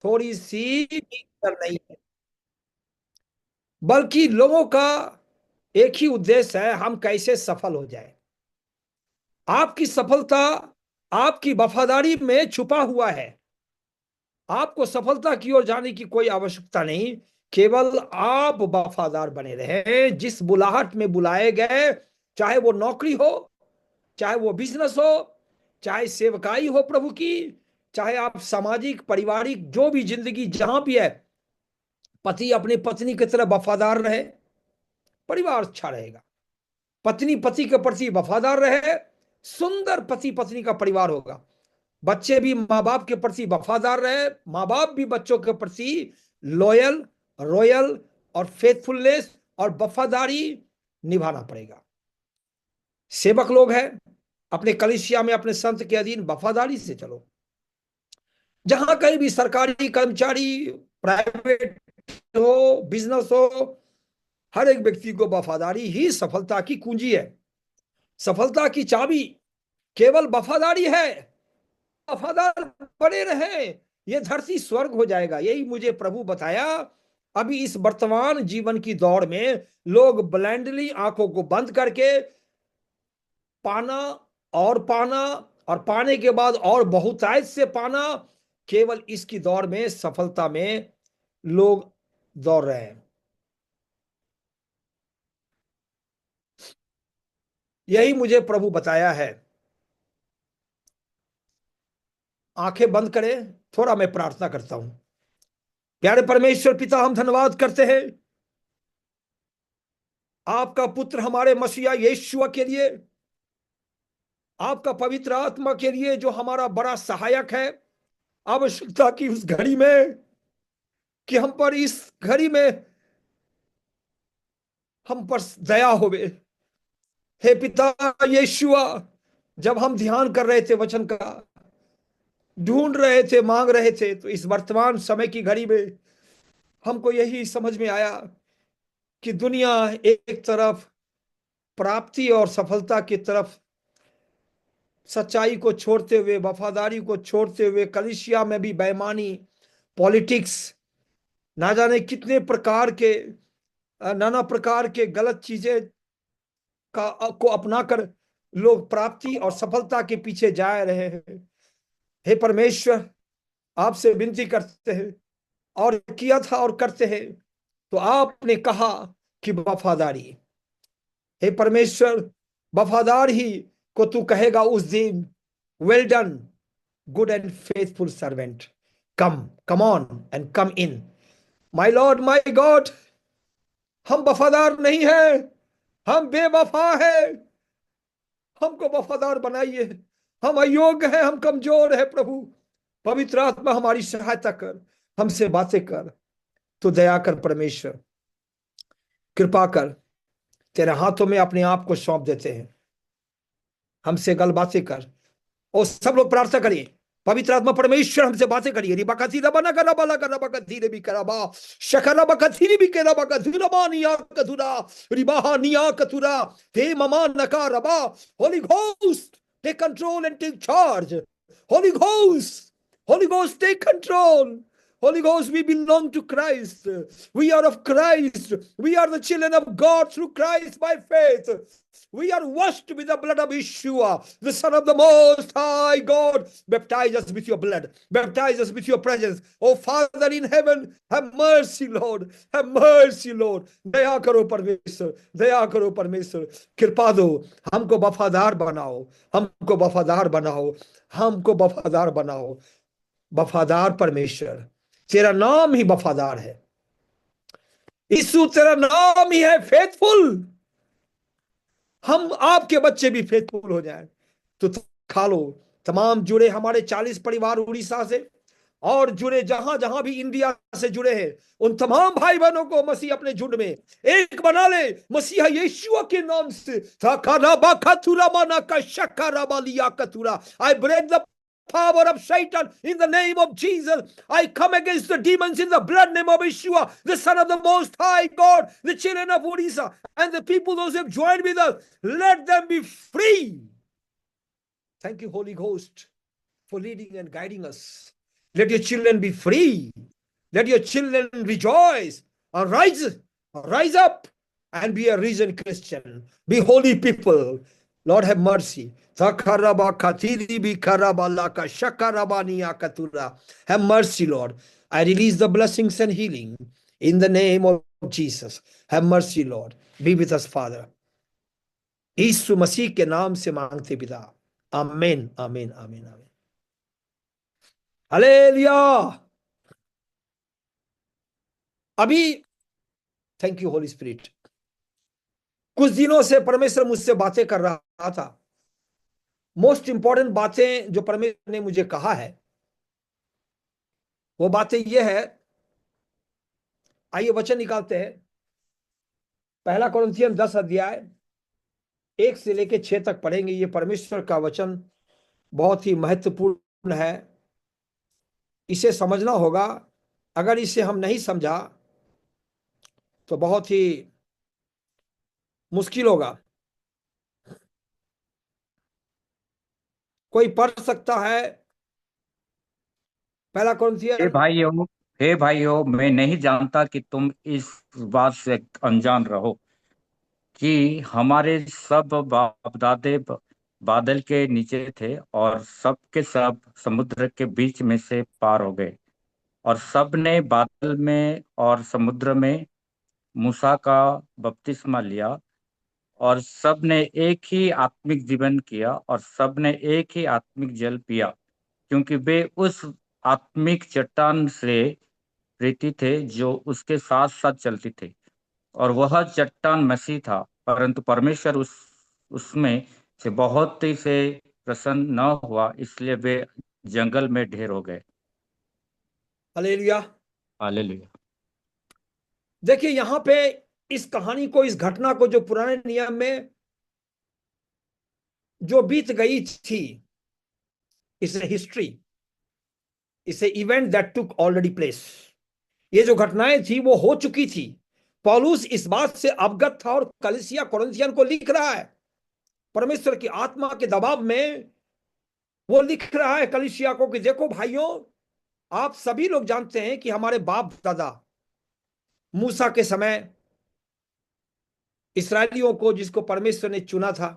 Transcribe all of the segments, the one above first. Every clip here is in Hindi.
थोड़ी सी भी कदर नहीं है, बल्कि लोगों का एक ही उद्देश्य है, हम कैसे सफल हो जाए। आपकी सफलता आपकी वफादारी में छुपा हुआ है। आपको सफलता की ओर जाने की कोई आवश्यकता नहीं, केवल आप वफादार बने रहे जिस बुलाहट में बुलाए गए। चाहे वो नौकरी हो, चाहे वो बिजनेस हो, चाहे सेवकाई हो प्रभु की, चाहे आप सामाजिक पारिवारिक जो भी जिंदगी जहां भी है, पति अपनी पत्नी की तरह वफादार रहे, परिवार अच्छा रहेगा। पत्नी पति के प्रति वफादार रहे, सुंदर पति पत्नी का परिवार होगा। बच्चे भी माँ बाप के प्रति वफादार रहे, माँ बाप भी बच्चों के प्रति लॉयल, रॉयल और फेथफुलनेस और वफादारी निभाना पड़ेगा। सेवक लोग हैं, अपने कलीसिया में अपने संत के अधीन वफादारी से चलो। जहां कहीं भी सरकारी कर्मचारी, प्राइवेट हो, बिजनेस हो, हर एक व्यक्ति को वफादारी ही सफलता की कुंजी है। सफलता की चाबी केवल वफादारी है। वफादार बने रहे, ये धरती स्वर्ग हो जाएगा, यही मुझे प्रभु बताया। अभी इस वर्तमान जीवन की दौड़ में लोग ब्लाइंडली आंखों को बंद करके पाना और पाना और पाने के बाद और बहुतायत से पाना, केवल इसकी दौड़ में, सफलता में लोग दौड़ रहे हैं। यही मुझे प्रभु बताया है। आंखें बंद करें, थोड़ा मैं प्रार्थना करता हूं। प्यारे परमेश्वर पिता, हम धन्यवाद करते हैं आपका पुत्र हमारे मसीहा यीशुआ के लिए, आपका पवित्र आत्मा के लिए जो हमारा बड़ा सहायक है आवश्यकता की उस घड़ी में, कि हम पर इस घड़ी में हम पर दया होवे। हे पिता यीशुआ, जब हम ध्यान कर रहे थे वचन का, ढूंढ रहे थे, मांग रहे थे, तो इस वर्तमान समय की घड़ी में हमको यही समझ में आया कि दुनिया एक तरफ प्राप्ति और सफलता की तरफ, सच्चाई को छोड़ते हुए, वफादारी को छोड़ते हुए, कलिसिया में भी बेईमानी, पॉलिटिक्स, ना जाने कितने प्रकार के, नाना प्रकार के गलत चीजें का को अपनाकर लोग प्राप्ति और सफलता के पीछे जा रहे हैं। हे परमेश्वर, आपसे विनती करते हैं, और किया था और करते हैं, तो आपने कहा कि वफादारी। हे परमेश्वर, वफादार ही को तू कहेगा उस दिन, well done good and faithful servant, come, come on and come in. My Lord, my God, हम वफादार नहीं हैं, हम बेवफा हैं। हमको वफादार बनाइए, हम अयोग्य हैं, हम कमजोर हैं प्रभु। पवित्र आत्मा हमारी सहायता कर, हमसे बातें कर। तो दया कर परमेश्वर, कृपा कर, तेरे हाथों में अपने आप को सौंप देते हैं। हमसे गल बातें कर। और सब लोग प्रार्थना करिए, पवित्र आत्मा परमेश्वर हमसे बातें करिए। रिबा का सीधा बना कर रबा लगा रबा का धीरे भी करबा शकरा बका धीरे भी के रबा का धुरा मानिया कधुरा रिबा निया कथुरा हे ममा नका रबा। Holy Ghost, take control and take charge. Holy Ghost, Holy Ghost, take control. Holy Ghost, we belong to Christ. We are of Christ. We are the children of God through Christ by faith. We are washed with the blood of Yeshua, the Son of the Most High God. Baptize us with your blood. Baptize us with your presence. Oh Father in heaven, have mercy, Lord. Have mercy, Lord. दया करो परमेश्वर, दया करो परमेश्वर, कृपा दो। हमको वफादार बनाओ, हमको वफादार बनाओ, हमको वफादार बनाओ। वफादार परमेश्वर, तेरा नाम ही वफादार है। यीशु, तेरा नाम ही है फेथफुल। हम आपके बच्चे भी फेथफुल हो जाए तो खा लो। तमाम जुड़े हमारे 40 परिवार उड़ीसा से, और जुड़े जहां जहां भी इंडिया से जुड़े हैं, उन तमाम भाई बहनों को मसीह अपने झुंड में एक बना ले, मसीहा यीशु के नाम से। I break the power of Satan in the name of Jesus. I come against the demons in the blood name of Yeshua, the Son of the Most High God, the children of Odisha, and the people those who have joined with us. Let them be free. Thank you, Holy Ghost, for leading and guiding us. Let your children be free. Let your children rejoice. Rise up and be a risen Christian. Be holy people. Lord, have mercy. Have mercy, Lord. I release the blessings and healing in the name of Jesus. Have mercy, Lord. Be with us, Father. यीशु मसीह के नाम से मांगते पिता, आमीन आमीन आमीन आमीन। हालेलुया। अभी थैंक यू होली स्पिरिट, कुछ दिनों से परमेश्वर मुझसे बातें कर रहा था। मोस्ट इंपॉर्टेंट बातें जो परमेश्वर ने मुझे कहा है, वो बातें ये है। आइए वचन निकालते हैं। पहला कोरिन्थियन 10 अध्याय 1 से लेकर 6 तक पढ़ेंगे। ये परमेश्वर का वचन बहुत ही महत्वपूर्ण है, इसे समझना होगा। अगर इसे हम नहीं समझा तो बहुत ही मुश्किल होगा। कोई पढ़ सकता है पहला हे कोरिन्थियन? भाइयों हे भाइयों, मैं नहीं जानता कि तुम इस बात से अनजान रहो कि हमारे सब बाप दादे बादल के नीचे थे और सब के सब समुद्र के बीच में से पार हो गए, और सब ने बादल में और समुद्र में मूसा का बपतिस्मा लिया, और सब ने एक ही आत्मिक जीवन किया, और सब ने एक ही आत्मिक जल पिया, क्योंकि वे उस आत्मिक चट्टान से प्रीति थे जो उसके साथ साथ चलती थी, और वह चट्टान मसीह था। परंतु परमेश्वर उसमें से बहुत ही से प्रसन्न न हुआ, इसलिए वे जंगल में ढेर हो गए। हालेलुया। हालेलुया। देखिए यहां पे इस कहानी को, इस घटना को जो पुराने नियम में जो बीत गई थी, इस हिस्ट्री, इस event that took already place, ये जो घटनाएं थी वो हो चुकी थी। पौलुस इस बात से अवगत था और कलीसिया कोरिन्थियन को लिख रहा है। परमेश्वर की आत्मा के दबाव में वो लिख रहा है कलीसिया को कि देखो भाइयों, आप सभी लोग जानते हैं कि हमारे बाप दादा मूसा के समय इसराइलियों को, जिसको परमेश्वर ने चुना था,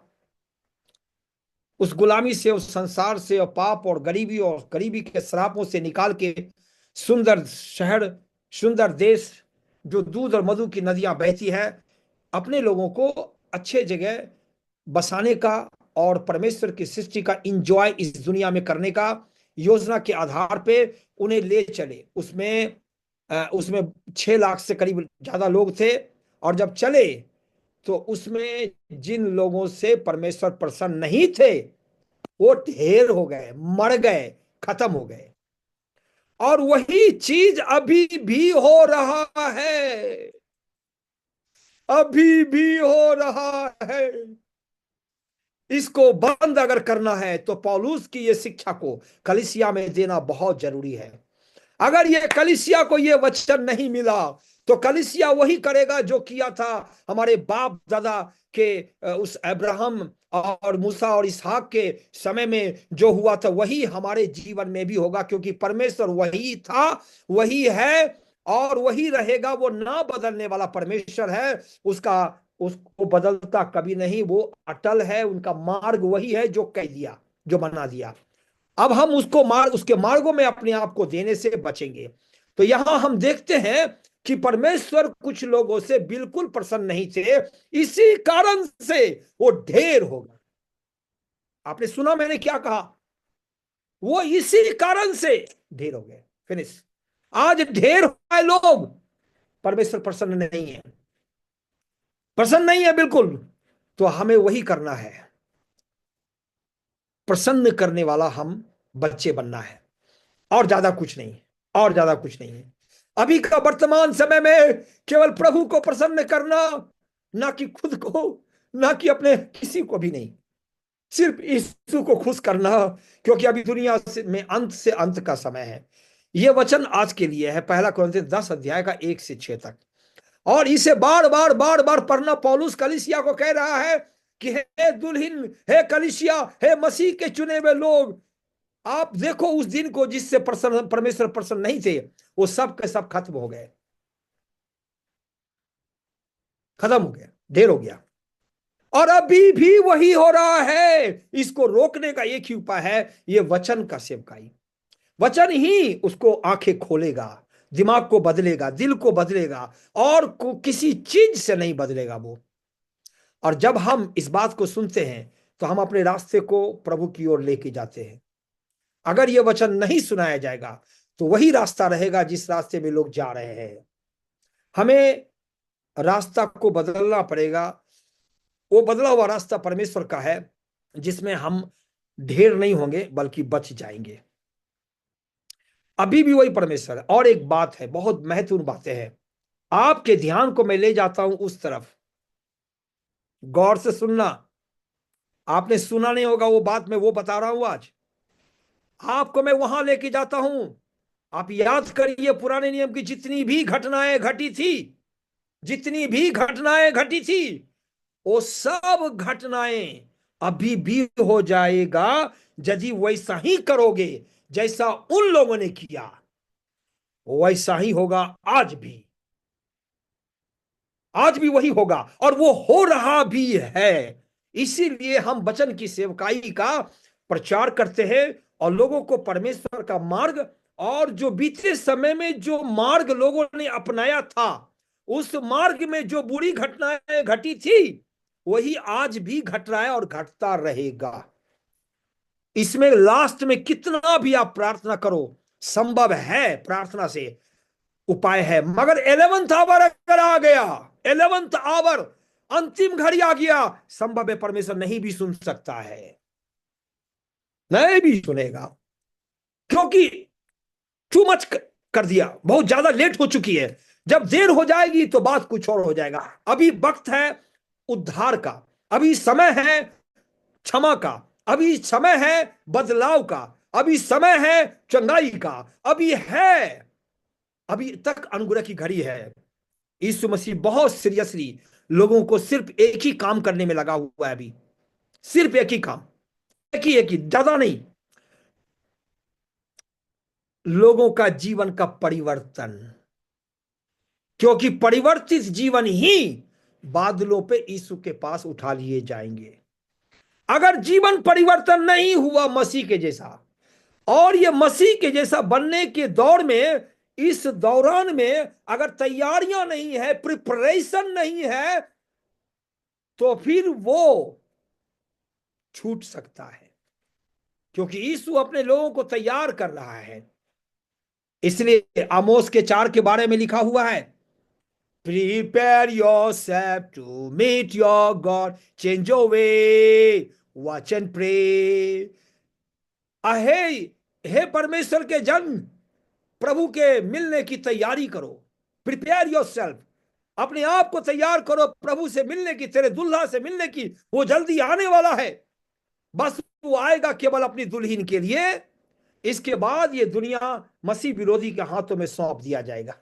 उस गुलामी से, उस संसार से, और पाप और गरीबी के श्रापों से निकाल के सुंदर शहर, सुंदर देश, जो दूध और मधु की नदियां बहती है, अपने लोगों को अच्छे जगह बसाने का और परमेश्वर की सृष्टि का इंजॉय इस दुनिया में करने का योजना के आधार पे उन्हें ले चले। उसमें उसमें 6 लाख से करीब ज्यादा लोग थे, और जब चले तो उसमें जिन लोगों से परमेश्वर प्रसन्न नहीं थे वो ढेर हो गए, मर गए, खत्म हो गए। और वही चीज अभी भी हो रहा है, अभी भी हो रहा है। इसको बंद अगर करना है तो पौलुस की ये शिक्षा को कलीसिया में देना बहुत जरूरी है। अगर ये कलीसिया को ये वचन नहीं मिला तो कलीसिया वही करेगा जो किया था हमारे बाप दादा के, उस अब्राहम और मूसा और इसहाक के समय में जो हुआ था वही हमारे जीवन में भी होगा, क्योंकि परमेश्वर वही था, वही है और वही रहेगा। वो ना बदलने वाला परमेश्वर है, उसका उसको बदलता कभी नहीं, वो अटल है। उनका मार्ग वही है जो कह दिया, जो बना दिया। अब हम उसके मार्गों में अपने आप को देने से बचेंगे। तो यहां हम देखते हैं कि परमेश्वर कुछ लोगों से बिल्कुल प्रसन्न नहीं थे, इसी कारण से वो ढेर हो गए। आपने सुना मैंने क्या कहा? वो इसी कारण से ढेर हो गए। फिनिश। आज ढेर हुए लोग, परमेश्वर प्रसन्न नहीं है, प्रसन्न नहीं है बिल्कुल। तो हमें वही करना है, प्रसन्न करने वाला हम बच्चे बनना है, और ज्यादा कुछ नहीं, और ज्यादा कुछ नहीं है। अभी का वर्तमान समय में केवल प्रभु को प्रसन्न करना, ना कि खुद को, ना कि अपने किसी को भी नहीं, सिर्फ यीशु को खुश करना, क्योंकि अभी दुनिया में अंत से अंत का समय है। यह वचन आज के लिए है, पहला कोरिन्थियन 10 अध्याय का 1 से 6 तक। और इसे बार बार बार बार पढ़ना। पौलुस कलीसिया को कह रहा है कि हे दुल्हन, हे कलीसिया, हे मसीह के चुने हुए लोग, आप देखो उस दिन को जिससे प्रसन्न परमेश्वर प्रसन्न नहीं थे, वो सब के सब खत्म हो गए, खत्म हो गया, ढेर हो गया। और अभी भी वही हो रहा है। इसको रोकने का एक ही उपाय है, ये वचन का सेवकाई। वचन ही उसको आंखें खोलेगा, दिमाग को बदलेगा, दिल को बदलेगा, और किसी चीज से नहीं बदलेगा वो। और जब हम इस बात को सुनते हैं तो हम अपने रास्ते को प्रभु की ओर लेके जाते हैं। अगर ये वचन नहीं सुनाया जाएगा तो वही रास्ता रहेगा जिस रास्ते में लोग जा रहे हैं। हमें रास्ता को बदलना पड़ेगा। वो बदला हुआ रास्ता परमेश्वर का है, जिसमें हम ढेर नहीं होंगे बल्कि बच जाएंगे। अभी भी वही परमेश्वर है। और एक बात है, बहुत महत्वपूर्ण बातें हैं, आपके ध्यान को मैं ले जाता हूं उस तरफ, गौर से सुनना। आपने सुना नहीं होगा वो बात, मैं वो बता रहा हूं आज आपको। मैं वहां लेके जाता हूं। आप याद करिए, पुराने नियम की जितनी भी घटनाएं घटी थी, जितनी भी घटनाएं घटी थी, वो सब घटनाएं अभी भी हो जाएगा यदि वैसा ही करोगे जैसा उन लोगों ने किया। वैसा ही होगा आज भी। आज भी वही होगा, और वो हो रहा भी है। इसीलिए हम वचन की सेवकाई का प्रचार करते हैं, और लोगों को परमेश्वर का मार्ग, और जो बीते समय में जो मार्ग लोगों ने अपनाया था, उस मार्ग में जो बुरी घटनाएं घटी थी, वही आज भी घट रहा है और घटता रहेगा। इसमें लास्ट में कितना भी आप प्रार्थना करो, संभव है प्रार्थना से उपाय है, मगर 11th आवर अगर आ गया, 11th आवर, अंतिम घड़ी आ गया, संभव है परमेश्वर नहीं भी सुन सकता है, नहीं भी सुनेगा, क्योंकि टू मच कर दिया, बहुत ज्यादा लेट हो चुकी है। जब देर हो जाएगी तो बात कुछ और हो जाएगा। अभी वक्त है उद्धार का, अभी समय है क्षमा का, अभी समय है बदलाव का, अभी समय है चंगाई का, अभी है, अभी तक अनुग्रह की घड़ी है। यीशु मसीह बहुत सीरियसली लोगों को सिर्फ एक ही काम करने में लगा हुआ है अभी, सिर्फ एक ही काम, एक ही ज्यादा नहीं, लोगों का जीवन का परिवर्तन। क्योंकि परिवर्तित जीवन ही बादलों पे यीशु के पास उठा लिए जाएंगे। अगर जीवन परिवर्तन नहीं हुआ मसीह के जैसा, और ये मसीह के जैसा बनने के दौर में, इस दौरान में अगर तैयारियां नहीं है, प्रिपरेशन नहीं है, तो फिर वो छूट सकता है। क्योंकि यीशु अपने लोगों को तैयार कर रहा है। इसलिए आमोस के 4 के बारे में लिखा हुआ है, prepare yourself to meet your God, change your way, watch and pray. अहे हे परमेश्वर के जन, प्रभु के मिलने की तैयारी करो। प्रिपेयर योर सेल्फ, अपने आप को तैयार करो प्रभु से मिलने की, तेरे दुल्हा से मिलने की। वो जल्दी आने वाला है, बस वो आएगा केवल अपनी दुल्हन के लिए। इसके बाद ये दुनिया मसीह विरोधी के हाथों में सौंप दिया जाएगा।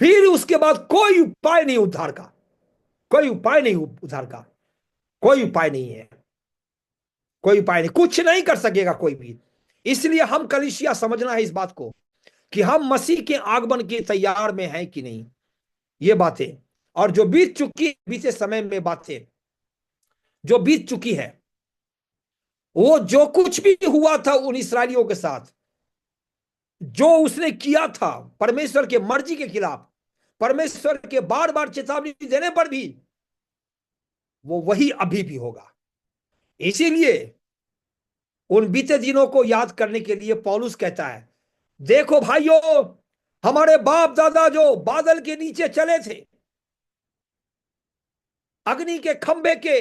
फिर उसके बाद कोई उपाय नहीं उद्धार का, कोई उपाय नहीं उद्धार का, कोई उपाय नहीं है, कोई उपाय नहीं, कुछ नहीं कर सकेगा कोई भी। इसलिए हम कलीसिया समझना है इस बात को कि हम मसीह के आगमन के तैयार में हैं कि नहीं। ये बातें, और जो बीत चुकी, बीते समय में बातें जो बीत चुकी है, वो जो कुछ भी हुआ था उन इस्राएलियों के साथ, जो उसने किया था परमेश्वर के मर्जी के खिलाफ, परमेश्वर के बार बार चेतावनी देने पर भी, वो वही अभी भी होगा। इसीलिए उन बीते दिनों को याद करने के लिए पौलुस कहता है, देखो भाइयों, हमारे बाप दादा जो बादल के नीचे चले थे, अग्नि के खंभे के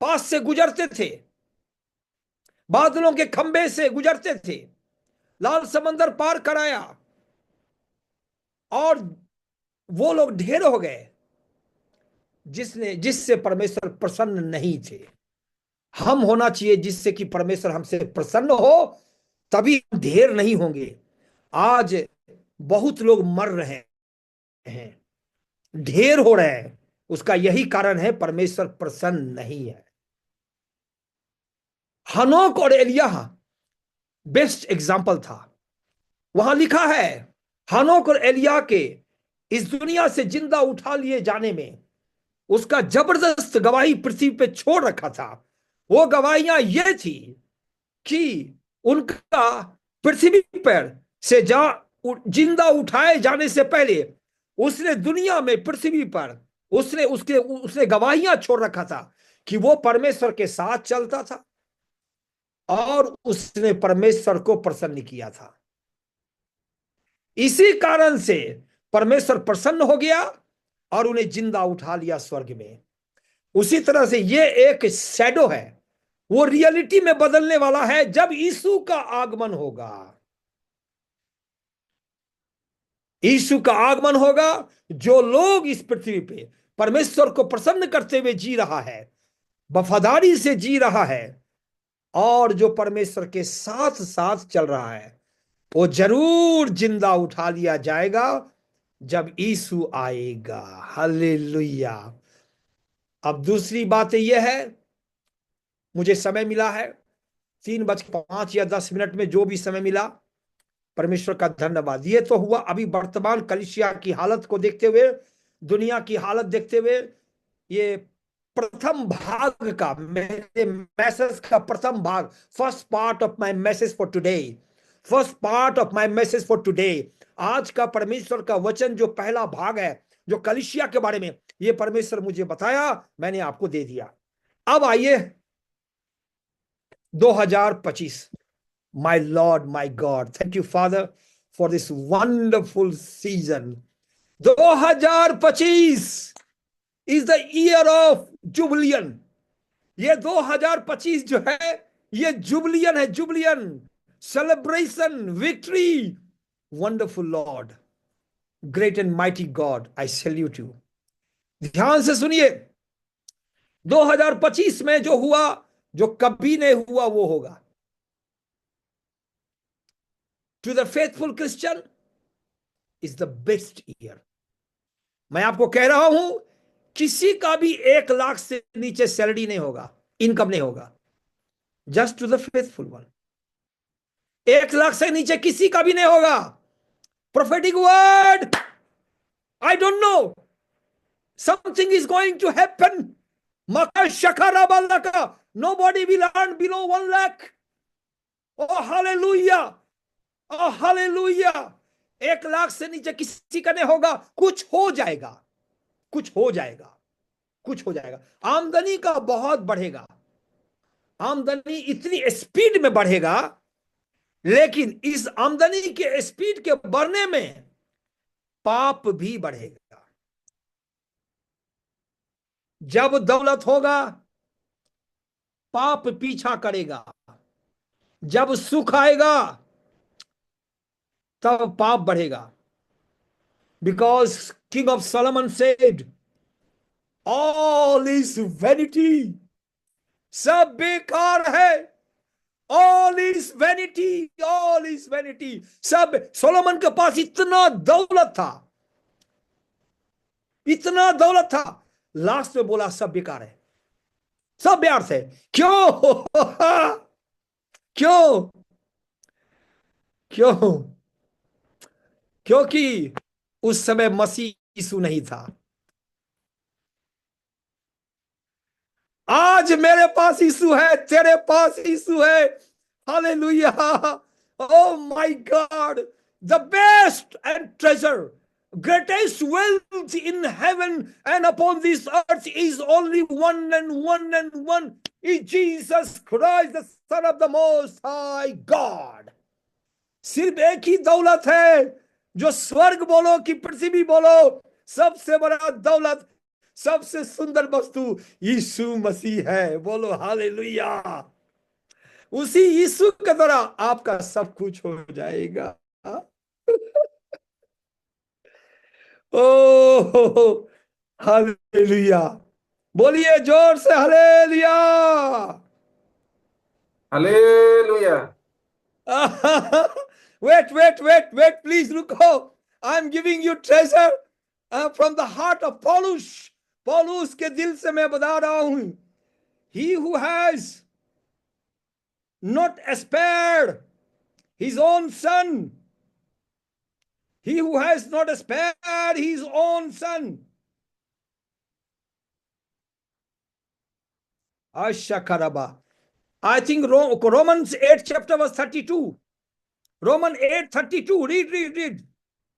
पास से गुजरते थे, बादलों के खंभे से गुजरते थे, लाल समंदर पार कराया, और वो लोग ढेर हो गए जिससे परमेश्वर प्रसन्न नहीं थे। हम होना चाहिए जिससे कि परमेश्वर हमसे प्रसन्न हो, तभी ढेर नहीं होंगे। आज बहुत लोग मर रहे हैं, ढेर हो रहे हैं, उसका यही कारण है, परमेश्वर प्रसन्न नहीं है। हनोक और एलिया बेस्ट एग्जाम्पल था। वहां लिखा है हनोक और एलिया के इस दुनिया से जिंदा उठा लिए जाने में उसका जबरदस्त गवाही पृथ्वी पे छोड़ रखा था। वो गवाहियां ये थी कि उनका पृथ्वी पर से जिंदा उठाए जाने से पहले उसने दुनिया में पृथ्वी पर उसने गवाहियां छोड़ रखा था कि वो परमेश्वर के साथ चलता था और उसने परमेश्वर को प्रसन्न किया था। इसी कारण से परमेश्वर प्रसन्न हो गया और उन्हें जिंदा उठा लिया स्वर्ग में। उसी तरह से ये एक शैडो है, वो रियलिटी में बदलने वाला है जब यीशु का आगमन होगा। यीशु का आगमन होगा। जो लोग इस पृथ्वी पे परमेश्वर को प्रसन्न करते हुए जी रहा है, वफादारी से जी रहा है और जो परमेश्वर के साथ साथ चल रहा है, वो जरूर जिंदा उठा लिया जाएगा जब यीशु आएगा। हालेलुया। अब दूसरी बात यह है, मुझे समय मिला है 3:05 या 10 में, जो भी समय मिला, परमेश्वर का धन्यवाद। ये तो हुआ अभी वर्तमान कलीसिया की हालत को देखते हुए, दुनिया की हालत देखते हुए, ये प्रथम भाग का मेरे मैसेज का प्रथम भाग, first part of my message for today, first part of my message for today. आज का परमेश्वर का वचन जो पहला भाग है, जो कलीसिया के बारे में ये परमेश्वर मुझे बताया, मैंने आपको दे दिया। अब आइए 2025। My Lord, my God, thank you, Father, for this wonderful season. 2025 is the year of jubileon. ये 2025 जो है, ये जुबलियन है, जुबलियन, celebration, victory. Wonderful Lord, great and mighty God, I salute you. ध्यान से सुनिए, 2025 में जो हुआ, जो कभी नहीं हुआ, वो होगा। To the faithful Christian is the best year. मैं आपको कह रहा हूं, किसी का भी 1 लाख से नीचे सैलरी नहीं होगा, इनकम नहीं होगा। Just to the faithful one, 1 lakh से नीचे किसी का भी नहीं होगा। Prophetic word, I don't know, something is going to happen. मका शकारा बालका, nobody will earn below 1 lakh. Oh hallelujah, oh hallelujah। 1 lakh से नीचे किसी का नहीं होगा। कुछ हो जाएगा, कुछ हो जाएगा, कुछ हो जाएगा। आमदनी का बहुत बढ़ेगा, आमदनी इतनी स्पीड में बढ़ेगा, लेकिन इस आमदनी के स्पीड के बढ़ने में पाप भी बढ़ेगा। जब दौलत होगा, पाप पीछा करेगा। जब सुख आएगा, तब पाप बढ़ेगा। Because king of Solomon said, all is vanity, सब बेकार है। All is vanity, all is vanity. सब, सोलोमन के पास इतना दौलत था, इतना दौलत था, लास्ट में बोला सब बेकार है, सब व्यर्थ है। क्यों? क्यों? क्यों? क्योंकि उस समय मसीह यीशु नहीं था। आज मेरे पास यीशु है, तेरे पास यीशु है। Hallelujah. Oh my God, the best and treasure, greatest wealth in heaven and upon this earth is only one and one and one, is Jesus Christ, the Son of the Most High God। सिर्फ एक ही दौलत है, जो स्वर्ग बोलो कि पृथ्वी बोलो, सबसे बड़ा दौलत, सबसे सुंदर वस्तु यीशु मसीह है। बोलो हालेलुया। उसी यीशु के द्वारा आपका सब कुछ हो जाएगा। ओ हालेलुया। बोलिए जोर से हालेलुया। हालेलुया। wait, please रुको। I'm giving you treasure from the heart of Paulus। पौलुस के दिल से मैं बता रहा हूं, he who has not spared his own son. He who has not spared his own son. Ashakaraba. I think Romans 8 chapter verse 32. Romans 8:32. Read.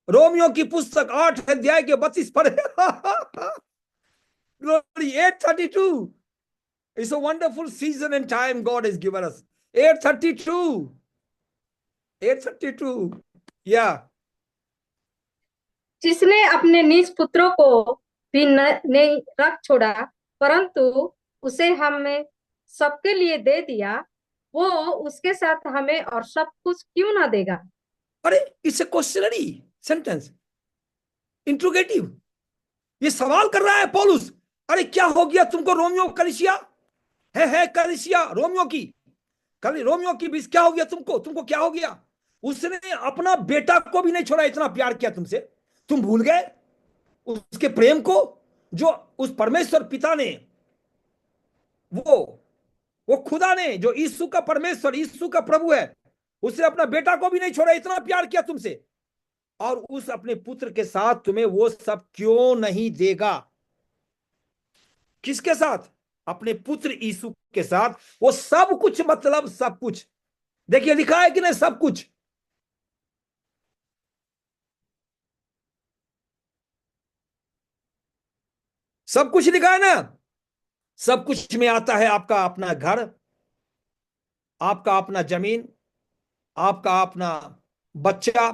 Romeo की पुस्तक 8 अध्याय के 32 पढ़े. Glory, 8:32. It's a wonderful season and time God has given us. 8:32. 8:32. Yeah. जिसने अपने निज पुत्रों को भी नहीं रख छोड़ा, परंतु उसे हमें सबके लिए दे दिया, वो उसके साथ हमें और सब कुछ क्यों ना देगा? अरे, it's a questionnaire sentence, interrogative. ये सवाल कर रहा है पौलुस. अरे क्या हो गया तुमको रोमियो कलीसिया, है कलीसिया रोमियो की, रोमियो की भी क्या हो गया तुमको क्या हो गया? उसने अपना बेटा को भी नहीं छोड़ा, इतना प्यार किया तुमसे. तुम भूल गए उसके प्रेम को, जो उस परमेश्वर पिता ने, वो खुदा ने, जो यीशु का परमेश्वर, यीशु का प्रभु है, उसने अपना बेटा को भी नहीं छोड़ा, इतना प्यार किया तुमसे. और उस अपने पुत्र के साथ तुम्हें वो सब क्यों नहीं देगा? किसके साथ? अपने पुत्र यीशु के साथ वो सब कुछ, मतलब सब कुछ. देखिए लिखा है कि नहीं, सब कुछ. सब कुछ लिखा है ना. सब कुछ में आता है आपका अपना घर, आपका अपना जमीन, आपका अपना बच्चा.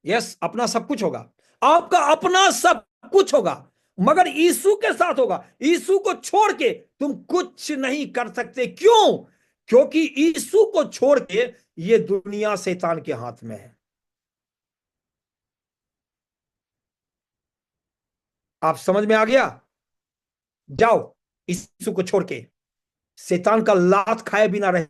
यस, अपना सब कुछ होगा, आपका अपना सब कुछ होगा, मगर यीशु के साथ होगा. यीशु को छोड़ के तुम कुछ नहीं कर सकते. क्यों? क्योंकि यीशु को छोड़ के ये दुनिया शैतान के हाथ में है. आप समझ में आ गया? जाओ यीशु को छोड़ के शैतान का लात खाए बिना रहे.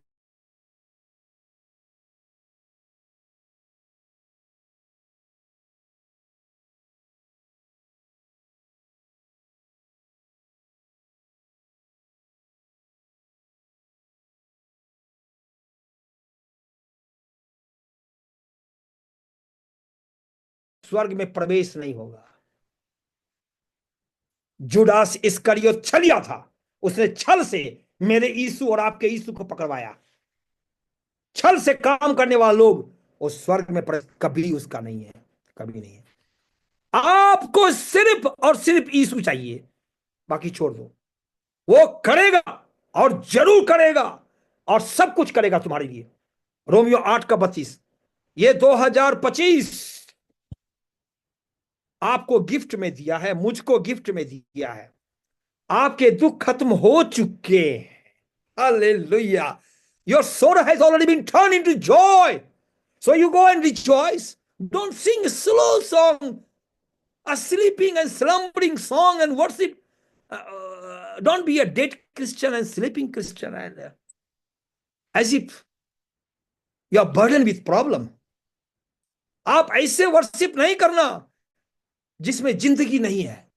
स्वर्ग में प्रवेश नहीं होगा. जुडास इस्करियोत छलिया था, उसने छल से मेरे यीशु और आपके यीशु को पकड़वाया. छल से काम करने वाले लोग उस स्वर्ग में कभी उसका नहीं है, कभी नहीं है. आपको सिर्फ और सिर्फ यीशु चाहिए, बाकी छोड़ दो. वो करेगा और जरूर करेगा और सब कुछ करेगा तुम्हारे लिए. रोमियो 8:32. ये 2025 आपको गिफ्ट में दिया है, मुझको गिफ्ट में दिया है. आपके दुख खत्म हो चुके हैं. Hallelujah. Your sorrow has already been turned into joy. So you go and rejoice. Don't sing a slow song, a sleeping and slumbering song and worship. Don't be a dead Christian and sleeping Christian and as if you are burdened with problem. आप ऐसे वर्शिप नहीं करना जिसमें जिंदगी नहीं है.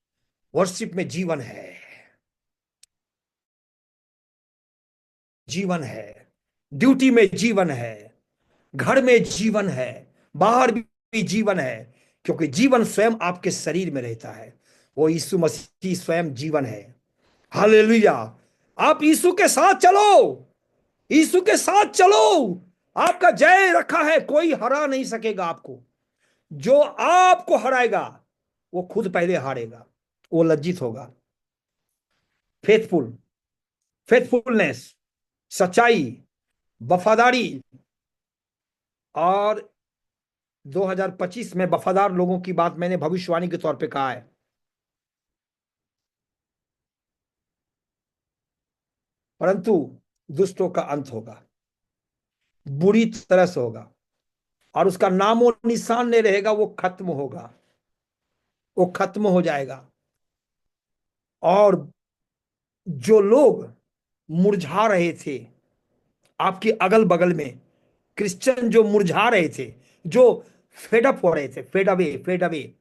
वर्शिप में जीवन है, जीवन है. ड्यूटी में जीवन है, घर में जीवन है, बाहर भी जीवन है. क्योंकि जीवन स्वयं आपके शरीर में रहता है. वो यीशु मसीह स्वयं जीवन है. हालेलुया. आप यीशु के साथ चलो, यीशु के साथ चलो. आपका जय रखा है, कोई हरा नहीं सकेगा आपको. जो आपको हराएगा वो खुद पहले हारेगा, वो लज्जित होगा. फेथफुलनेस, सच्चाई, वफादारी. और 2025 में वफादार लोगों की बात मैंने भविष्यवाणी के तौर पे कहा है. परंतु दुष्टों का अंत होगा, बुरी तरह से होगा, और उसका नामो निशान नहीं रहेगा. वो खत्म होगा, वो खत्म हो जाएगा. और जो लोग मुरझा रहे थे आपके अगल बगल में, क्रिश्चियन जो मुरझा रहे थे, जो फेडअप हो रहे थे, फेड अवे,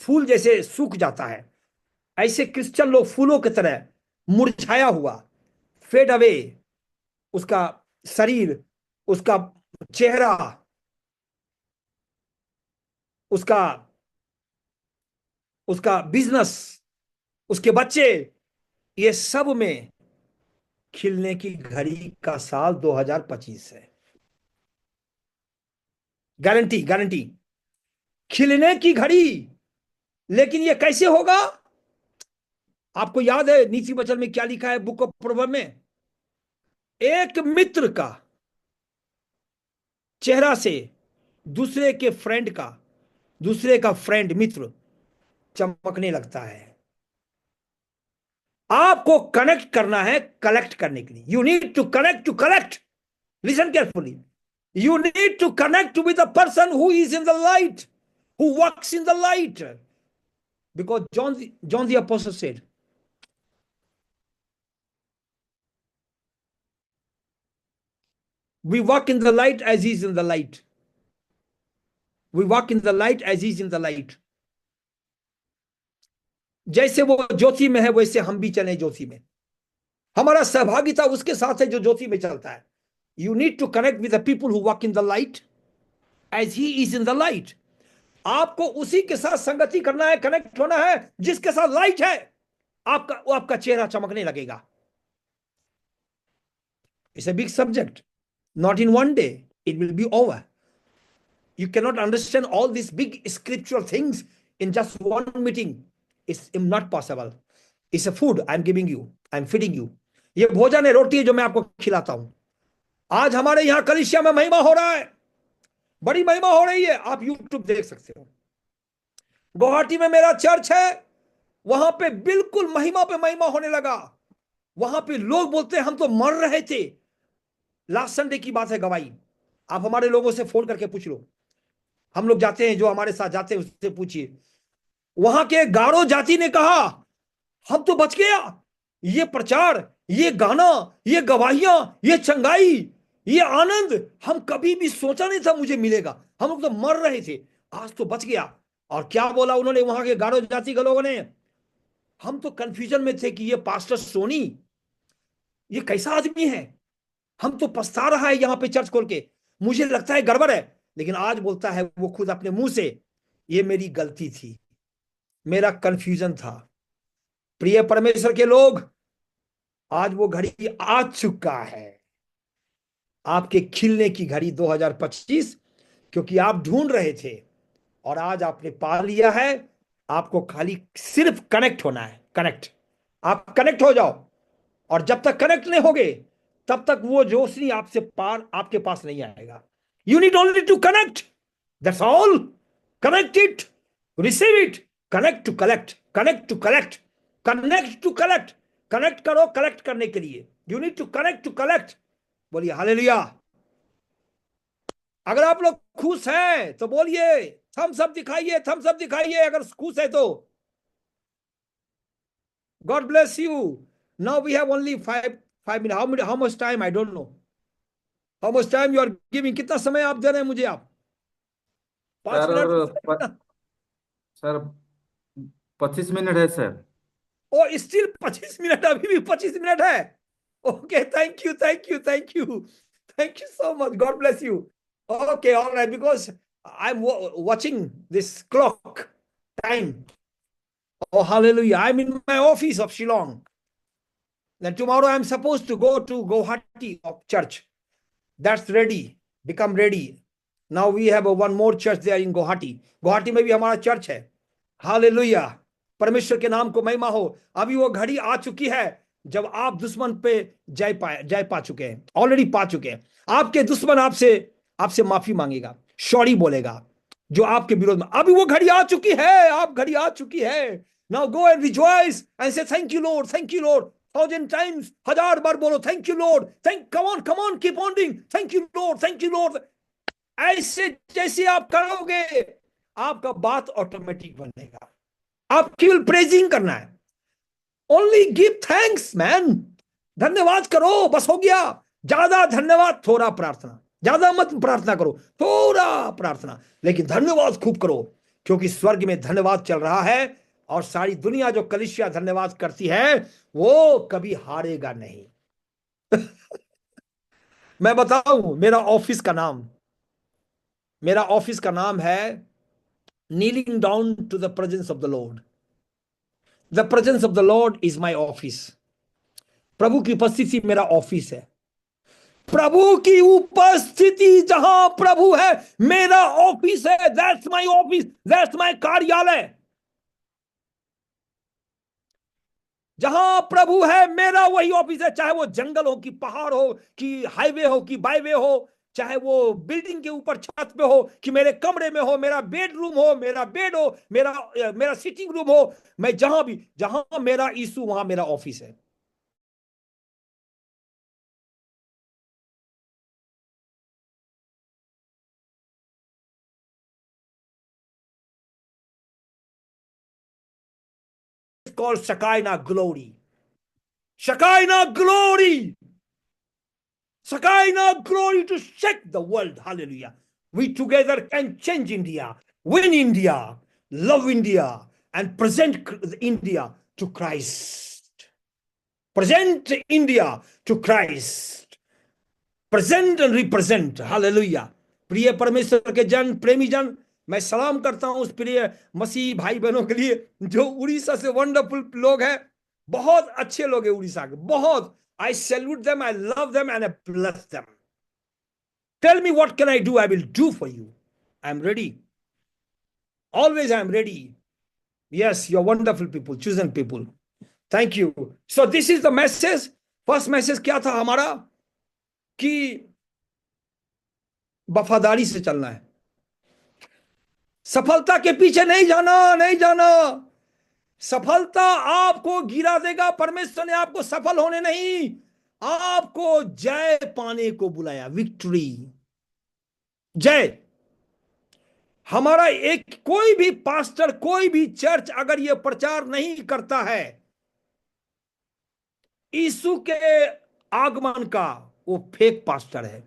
फूल जैसे सूख जाता है, ऐसे क्रिश्चियन लोग फूलों की तरह मुरझाया हुआ, फेड अवे, उसका शरीर, उसका चेहरा, उसका उसका बिजनेस, उसके बच्चे, ये सब में खिलने की घड़ी का साल 2025 है। गारंटी, गारंटी, खिलने की घड़ी। लेकिन ये कैसे होगा? आपको याद है नीति वचन में क्या लिखा है बुक ऑफ प्रोवर्ब में? एक मित्र का चेहरा से दूसरे के फ्रेंड का, दूसरे का फ्रेंड मित्र चमकने लगता है। आपको कनेक्ट करना है कलेक्ट करने के लिए। You need to connect to collect. Listen carefully. You need to connect with the person who is in the light, who walks in the light. Because John the Apostle said, we walk in the light as he is in the light. We walk in the light as he is in the light. जैसे वो ज्योति में है वैसे हम भी चले ज्योति में। हमारा सहभागिता उसके साथ है जो ज्योति में चलता है। You need to connect with the people who walk in the light as he is in the light. आपको उसी के साथ संगति करना है, कनेक्ट होना है जिसके साथ लाइट है। आपका चेहरा चमकने लगेगा। It's a big subject. Not in one day. It will be over. You cannot understand all these big scriptural things in just one meeting. It's not possible. It's a food I'm giving you. I'm feeding you. ये भोजन है, रोटी है जो मैं आपको खिलाता हूं। आज हमारे यहां कलीसिया में महिमा हो रहा है, बड़ी महिमा हो रही है। आप यूट्यूब देख सकते हो। गुवाहाटी में मेरा चर्च है, वहां पे बिल्कुल महिमा पे महिमा होने लगा। वहां पे लोग बोलते हैं हम तो मर रहे थे। लास्ट संडे की बात है गवाही। आप हमारे लोगों से फोन करके पूछ लो। हम लोग जाते हैं, जो हमारे साथ जाते हैं उससे पूछिए। वहां के गारो जाति ने कहा हम तो बच गया। ये प्रचार, ये गाना, ये गवाहियां, ये चंगाई, ये आनंद हम कभी भी सोचा नहीं था मुझे मिलेगा। हम लोग तो मर रहे थे, आज तो बच गया। और क्या बोला उन्होंने वहां के गारो जाति के लोगों ने? हम तो कंफ्यूजन में थे कि ये पास्टर सोनी ये कैसा आदमी है, हम तो पछता रहा है यहां पे चर्च खोल के, मुझे लगता है गड़बड़ है। लेकिन आज बोलता है वो खुद अपने मुंह से, ये मेरी गलती थी, मेरा कंफ्यूजन था। प्रिय परमेश्वर के लोग, आज वो घड़ी आ चुका है, आपके खिलने की घड़ी 2025, क्योंकि आप ढूंढ रहे थे और आज आपने पा लिया है। आपको खाली सिर्फ कनेक्ट होना है। कनेक्ट, आप कनेक्ट हो जाओ। और जब तक कनेक्ट नहीं होगे तब तक वो रोशनी आपसे पार आपके पास नहीं आएगा। You need only to connect, that's all. Connect it, receive it. Connect to collect, connect to collect, connect to collect. Connect करो कलेक्ट करने के लिए। You need to connect to collect. बोलिए हालेलुया। अगर आप लोग खुश हैं तो बोलिए, थम्स अप दिखाइए, थम्स अप दिखाइए अगर खुश है तो। God bless you. Now we have only five minutes. How much time? I don't know. How much time you are giving? कितना समय आप दे रहे हैं मुझे? आप 5 मिनट? सर 25 मिनट है सर। ओ स्टिल 25 मिनट, अभी भी 25 मिनट है। Okay, thank you, thank you, thank you, thank you so much. God bless you. Okay, all right, because I am watching this clock time. Oh, hallelujah. I'm in my office of Shillong. Then tomorrow I'm supposed to go to Guwahati of church. That's ready. Become ready. Now we have one more church there in Guwahati. Guwahati में भी हमारा चर्च है। Hallelujah. परमेश्वर के नाम को महिमा हो। अभी वो घड़ी आ चुकी है जब आप दुश्मन पे जय पा चुके हैं, ऑलरेडी पा चुके हैं। आपके दुश्मन आपसे माफी मांगेगा, सॉरी बोलेगा जो आपके विरोध में। अभी वो घड़ी आ चुकी है, आप घड़ी आ चुकी है। Now go and rejoice and say thank you Lord, thank you Lord, 1,000 times, 1,000 बार बोलो thank you Lord, come on, keep on doing, thank you Lord, thank you Lord। ऐसे जैसे आप करोगे आपका बात ऑटोमेटिक बनेगा। आप केवल प्रेजिंग करना है। Only give thanks man. धन्यवाद करो, बस हो गया। ज्यादा धन्यवाद, थोड़ा प्रार्थना। ज्यादा मत प्रार्थना करो, थोड़ा प्रार्थना, लेकिन धन्यवाद खूब करो, क्योंकि स्वर्ग में धन्यवाद चल रहा है। और सारी दुनिया जो कलीसिया धन्यवाद करती है वो कभी हारेगा नहीं। मैं बताऊं मेरा ऑफिस का नाम है kneeling down to the presence of the Lord. The presence of the Lord is my office. प्रभु की उपस्थिति मेरा ऑफिस है। प्रभु की उपस्थिति जहां प्रभु है मेरा ऑफिस है। That's my office, that's my कार्यालय। जहां प्रभु है मेरा वही ऑफिस है। चाहे वो जंगल हो कि पहाड़ हो कि हाईवे हो कि बाईवे हो, चाहे वो बिल्डिंग के ऊपर छत पे हो कि मेरे कमरे में हो, मेरा बेडरूम हो, मेरा बेड हो, मेरा सिटिंग रूम हो, मैं जहां मेरा यीशु वहां मेरा ऑफिस है। Called Shekinah glory. Shekinah glory. Shekinah glory to shake the world. Hallelujah. We together can change India, win India, love India, and present India to Christ. Present India to Christ. Present and represent. Hallelujah. प्रिय परमेश्वर के जन, प्रेमी जन, मैं सलाम करता हूं उस प्रिय मसीह भाई बहनों के लिए जो उड़ीसा से वंडरफुल लोग हैं। बहुत अच्छे लोग हैं उड़ीसा के, बहुत। I salute them, I love them, and I bless them. Tell me what can I do? I will do for you. I am ready. Always I am ready. Yes, you're wonderful people, chosen people. Thank you. So this is the message. First message क्या था हमारा कि वफादारी से चलना है, सफलता के पीछे नहीं जाना। सफलता आपको गिरा देगा। परमेश्वर ने आपको सफल होने नहीं, आपको जय पाने को बुलाया। विक्ट्री, जय। हमारा एक कोई भी पास्टर, कोई भी चर्च अगर यह प्रचार नहीं करता है यीशु के आगमन का, वो फेक पास्टर है।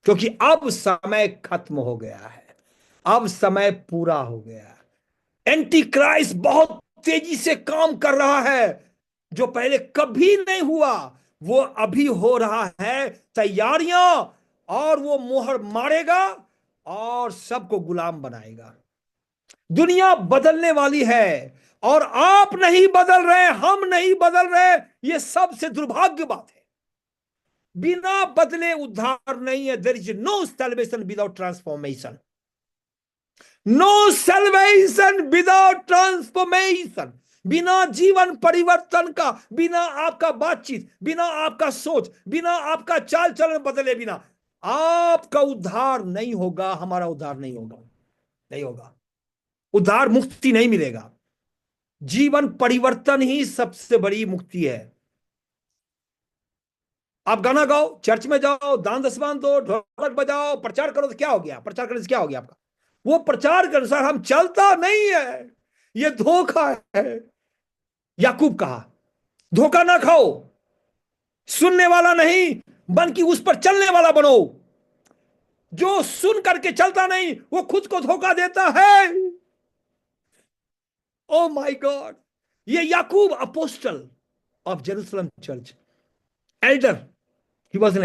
क्योंकि अब समय खत्म हो गया है, अब समय पूरा हो गया है। एंटी क्राइस्ट बहुत तेजी से काम कर रहा है। जो पहले कभी नहीं हुआ वो अभी हो रहा है। तैयारियां, और वो मोहर मारेगा और सबको गुलाम बनाएगा। दुनिया बदलने वाली है और आप नहीं बदल रहे, हम नहीं बदल रहे। ये सबसे दुर्भाग्य बात है। बिना बदले उद्धार नहीं है। There is no salvation without transformation. No salvation without transformation. बिना जीवन परिवर्तन का, बिना आपका बातचीत, बिना आपका सोच, बिना आपका चाल चलन बदले बिना आपका उद्धार नहीं होगा। हमारा उद्धार नहीं होगा। उद्धार, मुक्ति नहीं मिलेगा। जीवन परिवर्तन ही सबसे बड़ी मुक्ति है। आप गाना गाओ, चर्च में जाओ, दान दशमान दो, ढोलक बजाओ, प्रचार करो तो क्या हो गया? प्रचार करने से क्या हो गया आपका? वो प्रचार के अनुसार हम चलता नहीं है। ये धोखा है। याकूब कहा धोखा ना खाओ, सुनने वाला नहीं बल्कि उस पर चलने वाला बनो। जो सुन करके चलता नहीं वो खुद को धोखा देता है। ओ माय गॉड, ये Yakub apostle of Jerusalem church, elder, he was an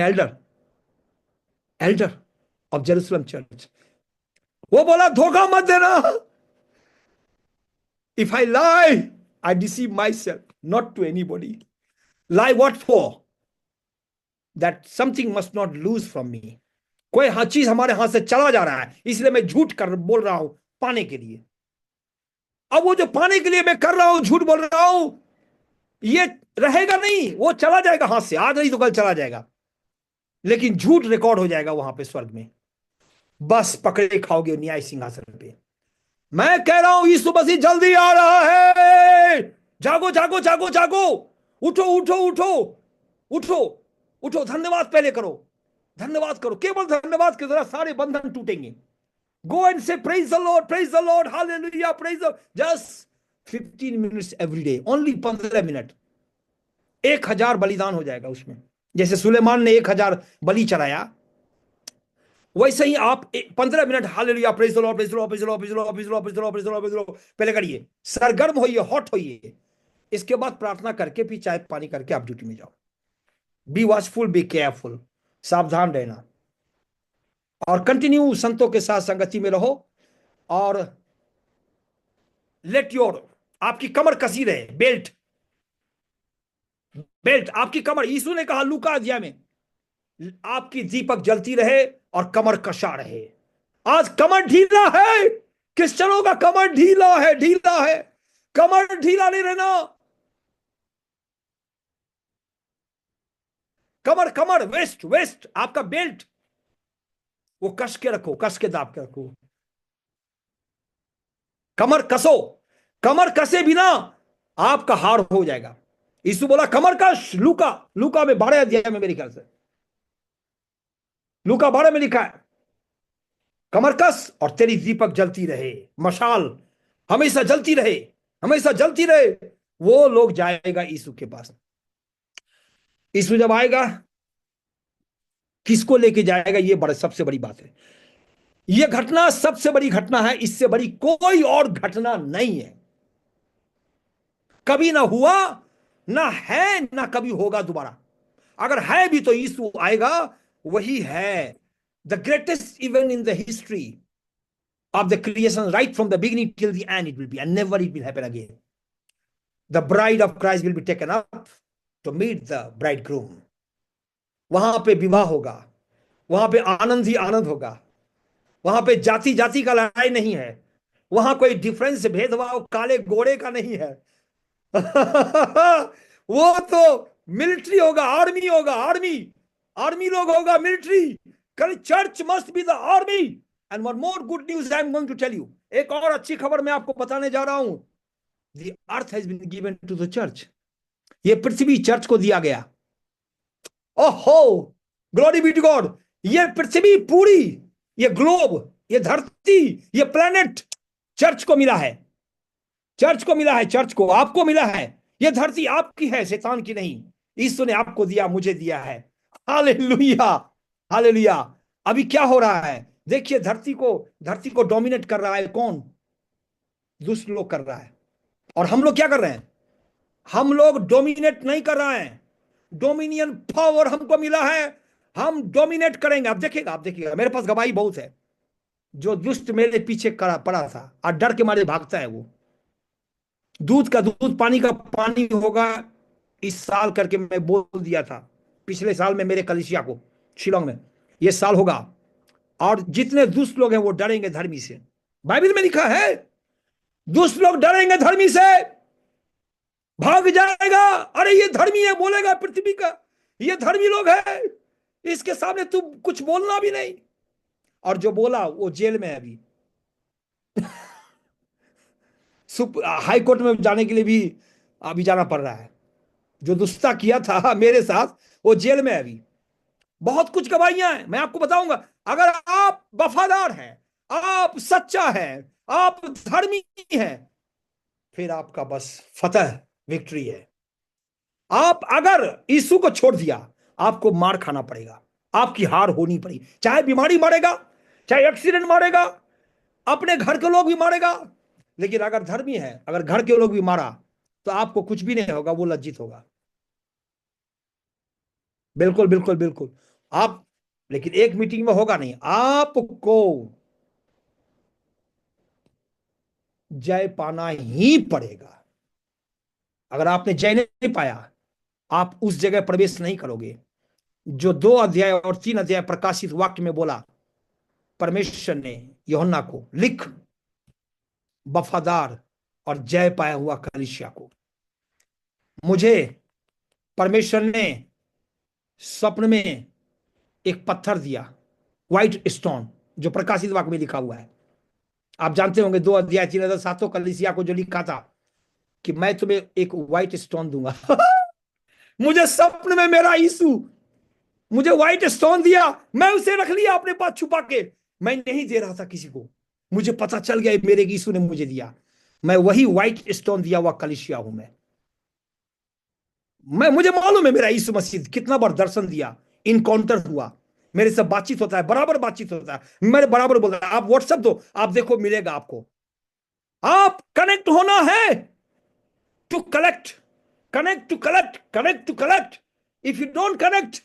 elder of Jerusalem church. वो बोला धोखा मत देना। If I lie I deceive myself, not to anybody. Lie what for? That something must not lose from me. कोई हर चीज हमारे हाथ से चला जा रहा है, इसलिए मैं झूठ कर बोल रहा हूं पाने के लिए। अब वो जो पाने के लिए मैं कर रहा हूं, झूठ बोल रहा हूं, ये रहेगा नहीं, वो चला जाएगा हाथ से। आज नहीं तो कल चला जाएगा, लेकिन झूठ रिकॉर्ड हो जाएगा वहां पे स्वर्ग में। बस पकड़े खाओगे न्याय सिंहासन पे। मैं कह रहा हूं यीशु मसीह जल्दी आ रहा है। जागो जागो जागो जागो, उठो उठो उठो उठो उठो। धन्यवाद पहले करो, धन्यवाद करो। केवल धन्यवाद के द्वारा सारे बंधन टूटेंगे। गो एंड से praise the Lord, hallelujah, praise the. Just 15 minutes every day, only 15 minute. 1000 बलिदान हो जाएगा उसमें। जैसे सुलेमान ने 1000 बलि चढ़ाया, वैसे ही आप 15 minute hallelujah, praise the Lord, praise the Lord, praise the Lord, praise the Lord, praise the Lord, praise the Lord, praise the Lord, praise the Lord पहले करिए। सरगर्म होइए, हॉट होइए। इसके बाद प्रार्थना करके फिर चाय पानी करके आप ड्यूटी में जाओ। Be watchful, be careful. सावधान रहना और कंटिन्यू संतों के साथ संगति में रहो। और लेट योर, आपकी कमर कसी रहे, बेल्ट, बेल्ट आपकी कमर, यीशु ने कहा लूका अध्याय में, आपकी दीपक जलती रहे और कमर कसा रहे। आज कमर ढीला है, क्रिश्चियनों का कमर ढीला है, ढीला है। कमर ढीला नहीं रहना। कमर, कमर, वेस्ट, वेस्ट, आपका बेल्ट वो कस के रखो, कस के दाब के रखो। कमर कसो, कमर कसे बिना आपका हार हो जाएगा। यीशु बोला कमर कस। लूका, लूका में 12 अध्याय में, मेरे ख्याल से लूका 12 में लिखा है, कमर कस और तेरी दीपक जलती रहे, मशाल हमेशा जलती रहे, हमेशा जलती रहे। वो लोग जाएगा यीशु के पास। यीशु जब आएगा किसको लेके जाएगा, ये बड़ा सबसे बड़ी बात है। ये घटना सबसे बड़ी घटना है, इससे बड़ी कोई और घटना नहीं है। कभी ना हुआ, ना है, ना कभी होगा दोबारा। अगर है भी तो यीशु आएगा, वही है the greatest event in the history of the creation, right from the beginning till the end it will be, and never it will happen again. The bride of Christ will be taken up to meet the bridegroom. वहां पे विवाह होगा, वहां पे आनंद ही आनंद होगा। वहां पे जाति जाति का लड़ाई नहीं है, वहां कोई डिफरेंस, भेदभाव काले गोरे का नहीं है। वो तो मिलिट्री होगा, आर्मी होगा, आर्मी, आर्मी लोग होगा, military. Church must be the army. And one more good news I am going to tell you, एक और अच्छी खबर मैं आपको बताने जा रहा हूं। The earth has been given to the church. ये पृथ्वी चर्च को दिया गया। ओहो, ग्लोरी बी टू गॉड। ये पृथ्वी पूरी, ये ग्लोब, ये धरती, ये प्लेनेट चर्च को मिला है, चर्च को मिला है, चर्च को, आपको मिला है। ये धरती आपकी है, शैतान की नहीं। यीशु ने आपको दिया, मुझे दिया है। Hallelujah, hallelujah. अभी क्या हो रहा है देखिए, धरती को डोमिनेट कर रहा है कौन? दुष्ट लोग कर रहा है। और हम लोग क्या कर रहे हैं? हम लोग डोमिनेट नहीं कर रहे हैं। डोमिनियन पावर हमको मिला है, हम डोमिनेट करेंगे। आप देखिएगा, आप देखिएगा, मेरे पास गवाही बहुत है। जो दुष्ट मेरे पीछे पड़ा था और डर के मारे भागता है, वो दूध का दूध, पानी का पानी होगा इस साल करके मैं बोल दिया था पिछले साल में मेरे कलिसिया को शिलोंग में, ये साल होगा। और जितने दुष्ट लोग हैं वो डरेंगे धर्मी से। बाइबल में लिखा है दुष्ट लोग डरेंगे धर्मी से, भाग जाएगा। अरे ये धर्मी है बोलेगा पृथ्वी का, ये धर्मी लोग है, इसके सामने तुम कुछ बोलना भी नहीं। और जो बोला वो जेल में है अभी। हाई कोर्ट में जाने के लिए भी अभी जाना पड़ रहा है। जो दुष्टता किया था मेरे साथ वो जेल में है अभी। बहुत कुछ गवाहियां हैं, मैं आपको बताऊंगा। अगर आप वफादार हैं, आप सच्चा हैं, आप धर्मी हैं, फिर आपका बस फतह, विक्ट्री है। आप अगर यीशु को छोड़ दिया, आपको मार खाना पड़ेगा, आपकी हार होनी पड़ेगी। चाहे बीमारी मारेगा, चाहे एक्सीडेंट मारेगा, अपने घर के लोग भी मारेगा। लेकिन अगर धर्मी है, अगर घर के लोग भी मारा तो आपको कुछ भी नहीं होगा, वो लज्जित होगा। बिल्कुल बिल्कुल बिल्कुल। आप, लेकिन एक मीटिंग में होगा नहीं, आपको जय पाना ही पड़ेगा। अगर आपने जय नहीं पाया, आप उस जगह प्रवेश नहीं करोगे जो 2 अध्याय और 3 अध्याय प्रकाशित वाक्य में बोला। परमेश्वर ने यूहन्ना को, लिख वफादार और जय पाया हुआ कलीसिया को। मुझे परमेश्वर ने स्वप्न में एक पत्थर दिया, व्हाइट स्टोन, जो प्रकाशित वाक्य में लिखा हुआ है। आप जानते होंगे 2 अध्याय 3 अध्याय 7 कलीसिया को जो लिखा था कि मैं तुम्हें एक व्हाइट स्टोन दूंगा। मुझे स्वप्न में मेरा यीशु मुझे व्हाइट स्टोन दिया, मैं उसे रख लिया अपने पास छुपा के। मैं नहीं दे रहा था किसी को, मुझे पता चल गया मेरे यीशु ने मुझे दिया। मैं वही व्हाइट स्टोन दिया हुआ कलीसिया हूं मैं। मुझे मालूम है मेरा यीशु मसीह कितना बार दर्शन दिया, इनकाउंटर हुआ, मेरे से बातचीत होता है, बराबर बातचीत होता है, मेरे बराबर बोलता है। आप व्हाट्सएप दो, आप देखो मिलेगा आपको। आप कनेक्ट होना है to collect, connect to collect, connect to collect. If you don't connect,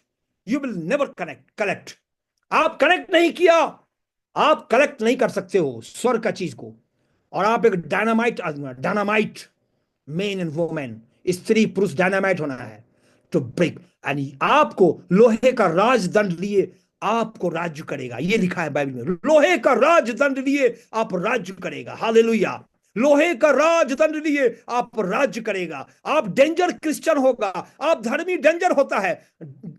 you will never collect. आप कलेक्ट नहीं किया, आप कलेक्ट नहीं कर सकते हो स्वर्ग का चीज को। और आप एक डायनामाइट आदमी, डायनामाइट मेन एंड वोमेन, स्त्री पुरुष डायनामाइट होना है टू ब्रेक। एंड आपको लोहे का राजदंड लिए आपको राज्य करेगा, ये लिखा है बाइबल में, लोहे का राजदंड लिए आप राज्य करेगा। हालेलुया। लोहे का राजदंड लिए आप राज्य करेगा। आप डेंजर क्रिश्चियन होगा। आप धर्मी डेंजर होता है,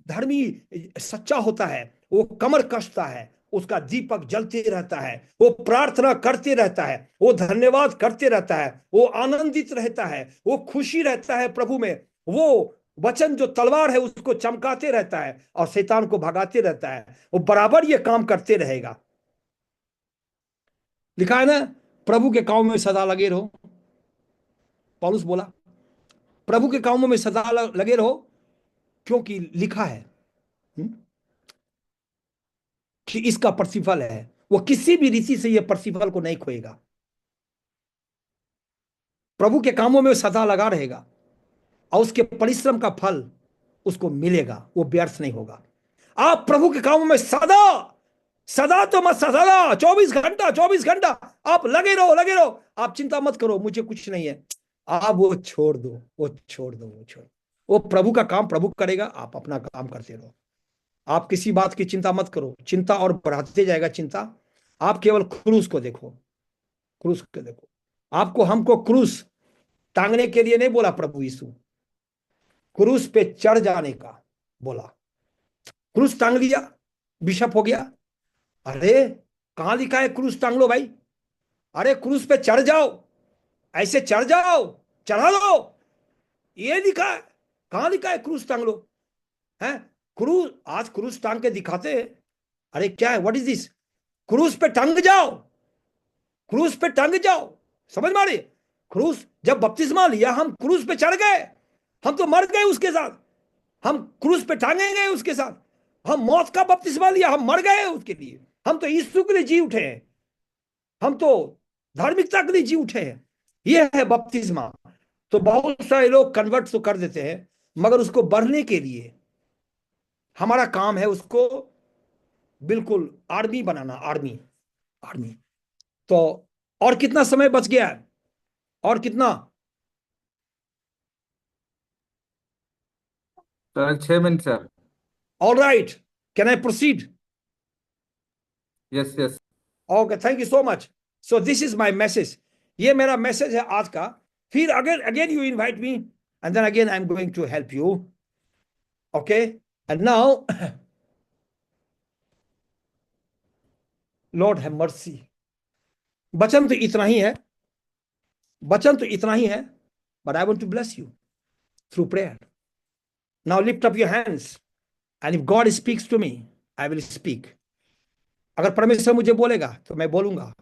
धर्मी सच्चा होता है, वो कमर कसता है, उसका दीपक जलते रहता है, वो प्रार्थना करते रहता है, वो धन्यवाद करते रहता है, वो आनंदित रहता है, वो खुशी रहता है प्रभु में। वो वचन जो तलवार है उसको चमकाते रहता है और शैतान को भगाते रहता है। वो बराबर ये काम करते रहेगा। लिखा है ना, प्रभु के कामों में सदा लगे रहो। पौलुस बोला प्रभु के कामों में सदा लगे रहो, क्योंकि लिखा है कि इसका प्रतिफल है, वो किसी भी रीति से यह प्रतिफल को नहीं खोएगा। प्रभु के कामों में सदा लगा रहेगा और उसके परिश्रम का फल उसको मिलेगा, वो व्यर्थ नहीं होगा। आप प्रभु के कामों में सदा, सदा तो मत, सदा 24 घंटा 24 घंटा आप लगे रहो, लगे रहो। आप चिंता मत करो मुझे कुछ नहीं है, आप वो छोड़ दो, वो छोड़ दो, वो छोड़। वो प्रभु का काम प्रभु करेगा, आप अपना काम करते रहो। आप किसी बात की चिंता मत करो, चिंता और बढ़ाते जाएगा चिंता। आप केवल क्रूस को देखो, क्रूस को देखो। आपको हमको क्रूस टांगने के लिए नहीं बोला प्रभु यीशु, क्रूस पे चढ़ जाने का बोला। क्रूस टांग लिया, बिशप हो गया। अरे कहां लिखा है क्रूस टांग लो भाई? अरे क्रूस पे चढ़ जाओ, ऐसे चढ़ जाओ, चढ़ा लो, ये लिखा है। कहां लिखा है क्रूस टांग लो? है क्रूस, आज क्रूस टांग के दिखाते हैं। अरे क्या है, व्हाट इज दिस? क्रूस पे टंग जाओ, क्रूस पे टंग जाओ। समझ मारे? क्रूस, जब बपतिस्मा लिया हम क्रूस पे चढ़ गए, हम तो मर गए उसके साथ, हम क्रूस पे टांगे गए उसके साथ। हम मौत का बपतिस्मा लिया, हम मर गए उसके लिए। हम तो यीशु के लिए जी उठे हैं, हम तो धार्मिकता के लिए जी उठे हैं। यह है बपतिस्मा। तो बहुत सारे लोग कन्वर्ट तो कर देते हैं, मगर उसको बढ़ने के लिए हमारा काम है उसको बिल्कुल आर्मी बनाना, आर्मी, आर्मी। तो और कितना समय बच गया है? और कितना? Sir 6 minute sir. All right, can I proceed? Yes yes. Okay, thank you so much. So this is my message, ये मेरा मैसेज है आज का। फिर again again you invite me and then again I am going to help you. Okay, and now Lord have mercy. वचन तो इतना ही है, वचन तो इतना ही है, but I want to bless you through prayer. Now lift up your hands and if God speaks to me I will speak. अगर परमेश्वर मुझे बोलेगा तो मैं बोलूंगा।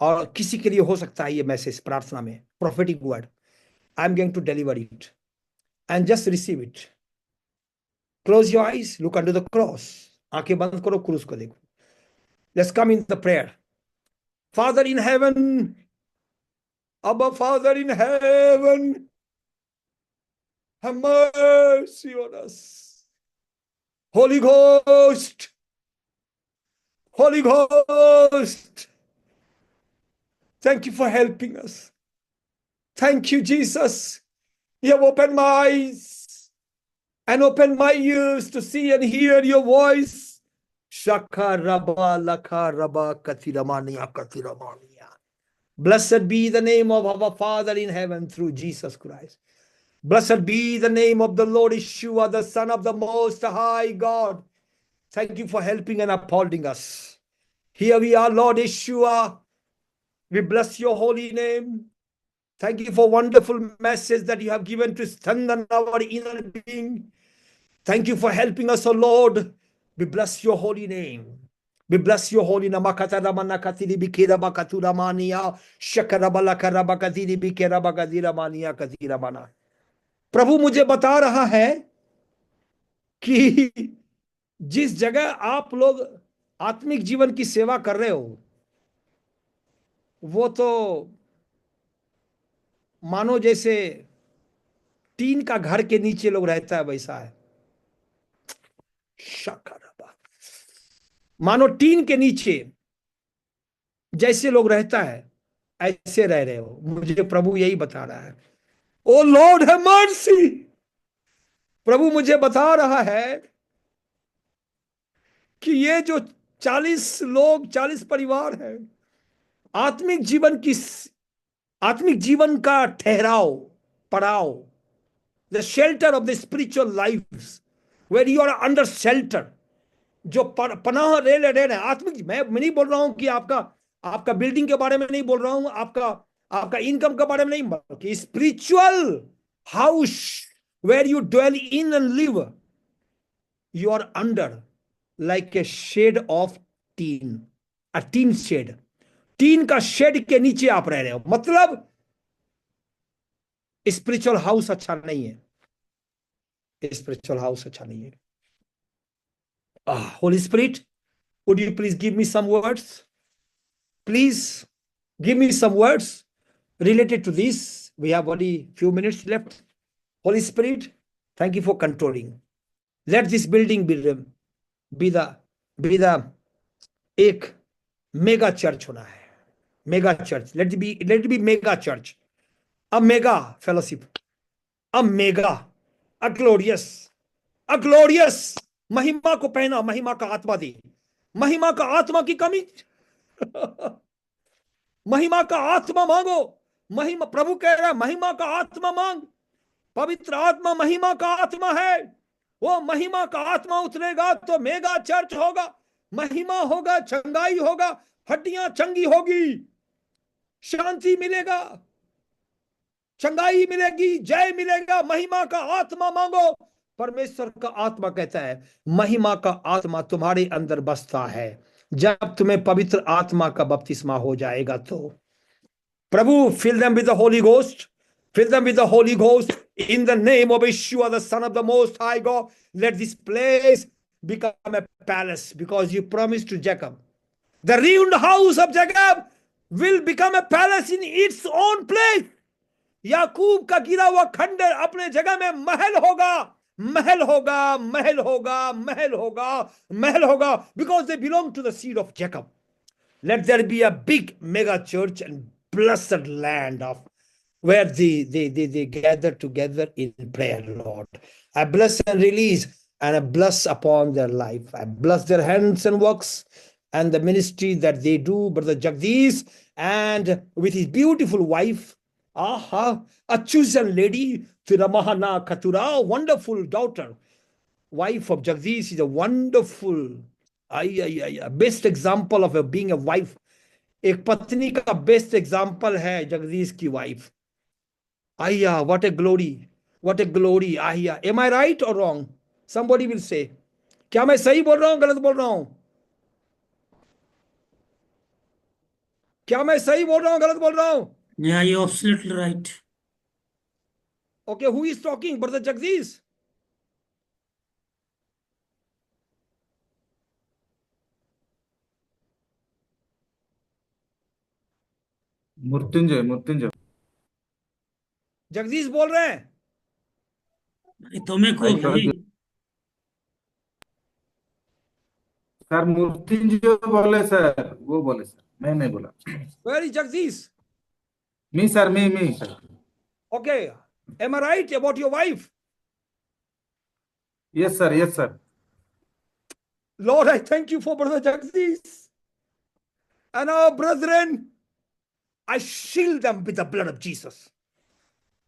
और किसी के लिए हो सकता है ये मैसेज प्रार्थना में, prophetic word, I am going to deliver it and just receive it. Close your eyes, look under the cross. आंखें बंद करो, क्रूस को देखो। Let's come in the prayer. Father in heaven, Abba Father in heaven, have mercy on us. Holy Ghost, Holy Ghost, thank you for helping us. Thank you, Jesus. You have opened my eyes and opened my ears to see and hear your voice. Shaka Rabba Laka Rabba Katiramania Katiramania. Blessed be the name of our Father in heaven through Jesus Christ. Blessed be the name of the Lord Yeshua, the Son of the Most High God. Thank you for helping and upholding us. Here we are, Lord Yeshua. We bless your holy name. Thank you for wonderful message that you have given to strengthen our inner being. Thank you for helping us, O Lord. We bless your holy name. We bless your holy name. Makataramana bikira bakaturamania. Shakarabala karabakatiri bikira bakadiramania katiramana. प्रभु मुझे बता रहा है कि जिस जगह आप लोग आत्मिक जीवन की सेवा कर रहे हो, वो तो मानो जैसे टीन का घर के नीचे लोग रहता है वैसा है। शकारबा। मानो टीन के नीचे जैसे लोग रहता है ऐसे रह रहे हो। मुझे प्रभु यही बता रहा है। ओ लॉर्ड हैव मर्सी। प्रभु मुझे बता रहा है कि ये जो 40 लोग, 40 परिवार है, आत्मिक जीवन की, आत्मिक जीवन का ठहराव, पड़ाव, the shelter of the spiritual life, where you are under shelter, जो पनाह ले रहे हैं आत्मिक। मैं नहीं बोल रहा हूं कि आपका आपका बिल्डिंग के बारे में नहीं बोल रहा हूं, आपका आपका इनकम के बारे में नहीं, बल्कि spiritual house where you dwell in and live, you are under like a shed of tin, a tin shed. Tin का शेड के नीचे आप रह रहे हो, मतलब स्पिरिचुअल हाउस अच्छा नहीं है। स्पिरिचुअल हाउस अच्छा नहीं है। Holy Spirit, would you please give me some words? Please give me some words related to this. We have only few minutes left. Holy Spirit, thank you for controlling. Let this building be the एक मेगा चर्च होना है। Mega church, let it be mega church, a mega fellowship, a mega, a glorious, महिमा को पहना, महिमा का आत्मा दे, महिमा का आत्मा की कमी महिमा का आत्मा मांगो। महिमा, प्रभु कह रहा है महिमा का आत्मा मांग। पवित्र आत्मा महिमा का आत्मा है। वो महिमा का आत्मा उतरेगा तो मेगा चर्च होगा, महिमा होगा, चंगाई होगा, हड्डियां चंगी होगी, शांति मिलेगा, चंगाई मिलेगी, जय मिलेगा। महिमा का आत्मा मांगो। परमेश्वर का आत्मा कहता है महिमा का आत्मा तुम्हारे अंदर बसता है जब तुम्हें पवित्र आत्मा का बपतिस्मा हो जाएगा। तो प्रभु, fill them with the Holy Ghost, fill them with the Holy Ghost in the name of Yeshua, the Son of the Most High God. Let this place become a palace, because you promised to Jacob, the ruined house of Jacob will become a palace in its own place. याकूब का गिरा हुआ खंडर अपने जगह में महल होगा, महल होगा, महल होगा, महल होगा, महल होगा, because they belong to the seed of Jacob. Let there be a big mega church and blessed land of where they gather together in prayer, Lord. I bless and release, and I bless upon their life. I bless their hands and works and the ministry that they do, Brother Jagdish, and with his beautiful wife, a chosen lady, Tiramahana Katura, wonderful daughter. Wife of Jagdish is a wonderful, best example of being a wife. एक पत्नी का बेस्ट एग्जाम्पल है जगदीश की वाइफ। आया, what a glory, what a glory. आया, एम आई राइट और रॉन्ग? Somebody will say. क्या मैं सही बोल रहा हूं, गलत बोल रहा हूं? क्या मैं सही बोल रहा हूं, गलत बोल रहा हूं? Yeah, you're absolutely right. Okay, who is talking? Brother Jagdish? Mrityunjay, Mrityunjay Jagdish बोल रहे हैं? तुम्हें को भाई सर, मृत्युंजय बोले सर, वो बोले सर, मैं नहीं बोला। Where is Jagdish? Me sir, me sir. Okay, am I right about your wife? Yes sir, yes sir. Lord, I thank you for Brother Jagdish and our brethren. I shield them with the blood of Jesus.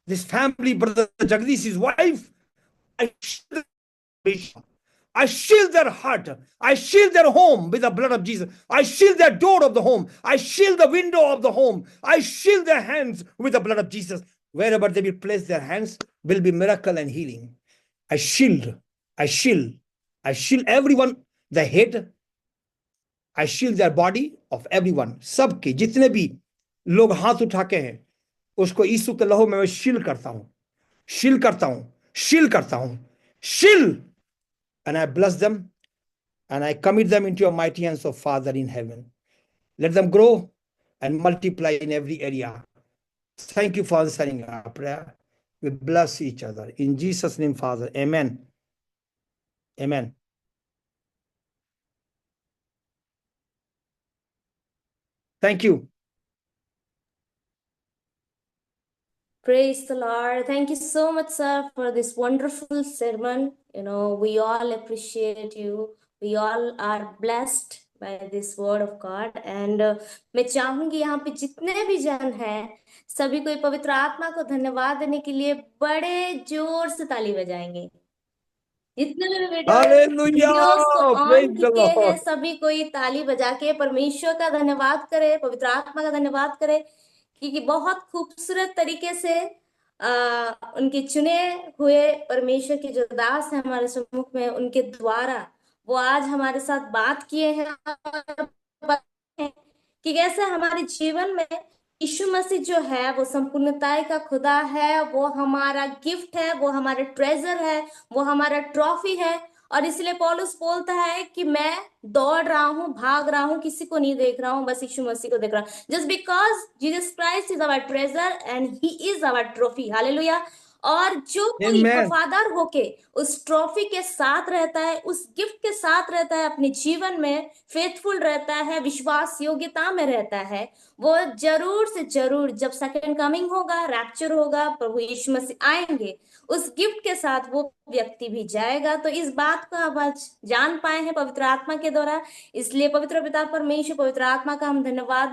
This family, Brother Jagdish, his wife, I shield their heart. I shield their home with the blood of Jesus. I shield their door of the home. I shield the window of the home. I shield their hands with the blood of Jesus. Wherever they will place their hands will be miracle and healing. I shield everyone, the head. I shield their body of everyone. सबके जितने भी लोग हाथ उठा के हैं उसको यीशु के लहू में मैं शील करता हूं, शील करता हूं, शील करता हूं, शील। And I bless them and I commit them into your mighty hands, of Father in heaven. Let them grow and multiply in every area. Thank you for answering our prayer. We bless each other in Jesus' name, Father. Amen. Amen. Thank you. Praise the Lord. Thank you so much, sir, for this wonderful sermon. We all appreciate you. We all are blessed by this word of God. And मैं चाहूंगी यहाँ पे जितने भी जन हैं सभी को पवित्र आत्मा को धन्यवाद देने के लिए बड़े जोर से ताली बजाएंगे। जितने भी हालेलुया, वीडियोस को प्रेज ऑन द किए हैं लॉर्ड। सभी कोई ताली बजा के परमेश्वर का धन्यवाद करे, पवित्र आत्मा का धन्यवाद करे, क्योंकि बहुत खूबसूरत तरीके से उनके चुने हुए परमेश्वर के जो दास हैं हमारे सम्मुख में, उनके द्वारा वो आज हमारे साथ बात किए हैं और बताए हैं कि कैसे हमारे जीवन में यीशु मसीह जो है वो संपूर्णताई का खुदा है, वो हमारा गिफ्ट है, वो हमारा ट्रेजर है, वो हमारा ट्रॉफी है। और इसलिए पौलुस बोलता है कि मैं दौड़ रहा हूँ, भाग रहा हूँ, किसी को नहीं देख रहा हूँ, बस यीशु मसीह को देख रहा हूँ। Just because Jesus Christ is our treasure and he is our trophy. Hallelujah. और जो कोई आमेन। वफादार होके उस ट्रॉफी के साथ रहता है, उस गिफ्ट के साथ रहता है, अपने जीवन में फेथफुल रहता है, विश्वास योग्यता में रहता है, वो जरूर से जरूर जब सेकंड कमिंग होगा, रैप्चर होगा, प्रभु यीशु मसीह आएंगे, उस गिफ्ट के साथ वो व्यक्ति भी जाएगा। तो इस बात को आप आज जान पाए हैं पवित्र आत्मा के द्वारा। इसलिए पवित्र पिता परमेश्वर, पवित्र आत्मा का हम धन्यवाद